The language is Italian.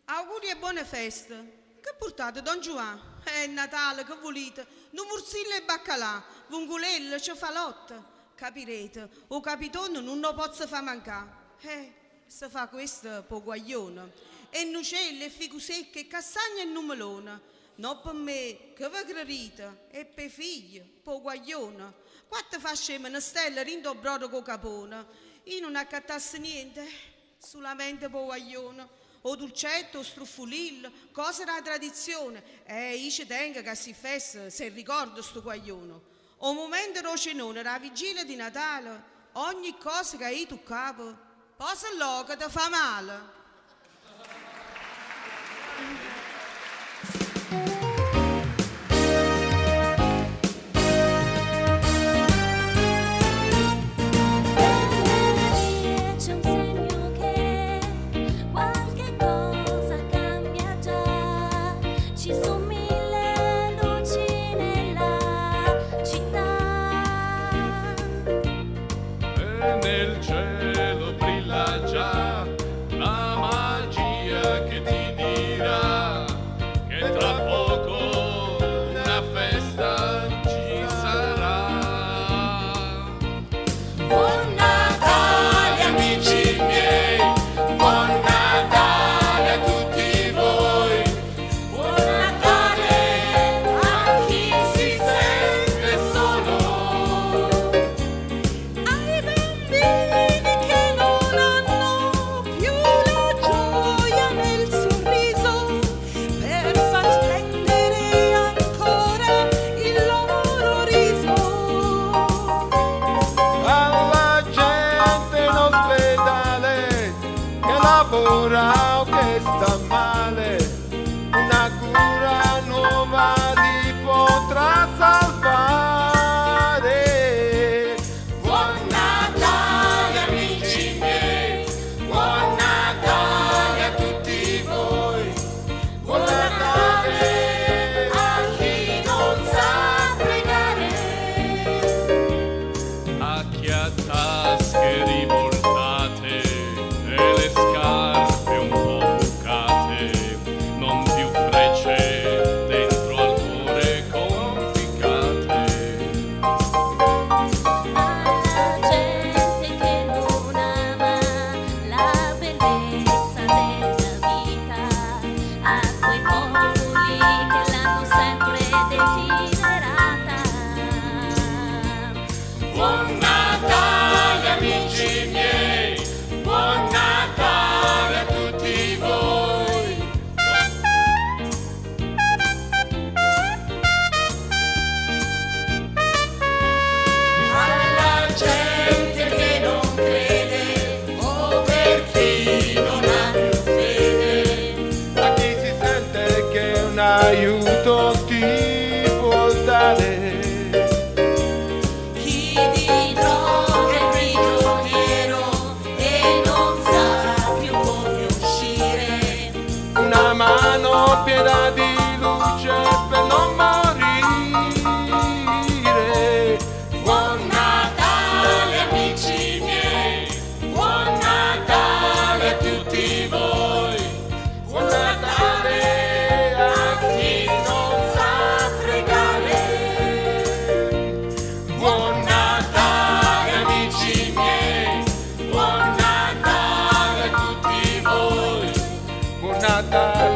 Auguri e buone feste. Che portate, Don Giovanni? È Natale, che volete? Nuvurzillo e baccalà, vungulello, cefalotta. Capirete, o capitone non lo posso far mancare. Se fa questo po' guaglione. E nucelle, e figu secche, e castagne e numelone. Non per me, che vi credete, e per figli, po' guaglione. Quattro fasce menestelle rindo brodo con capone. Io non accattassi niente, solamente po' guaglione. O dolcetto, o struffulillo, cose della tradizione. Io ci tengo che si festa, se ricordo sto guaglione. O momento del cenone, la vigilia di Natale, ogni cosa che hai tu capo, posa là che ti fa male. Nel cielo brilla già la magia che ti dirà che tra poco una festa ci sarà. Buon Natale amici miei, buon Natale a tutti voi, buon Natale a chi si sente solo. Che non hanno più la gioia nel sorriso per far splendere ancora il loro riso. Alla gente in ospedale che lavora o che sta male, una cura nuova li potrà salvare. Buon Natale amici miei, buon Natale a tutti voi, buon Natale a chi non sa pregare, a chi ha tasche rivoltate e le scarpe un po' bucate, non più frecce dentro al cuore conficcate. Alla gente che non ama la bellezza della vita, a quei popoli che l'hanno sempre desiderata. Buon Natale amici miei, buon Natale a tutti voi. Alla gente che non crede o per chi non ha più fede, a chi si sente che un aiuto ti può dare. Chi di droga è prigioniero e non sa più come uscire, Una mano piena di luce per non morire. Buon Natale amici miei, buon Natale a tutti voi, buon Natale a chi non sa pregare. Buon Natale amici miei, buon Natale a tutti voi, buon Natale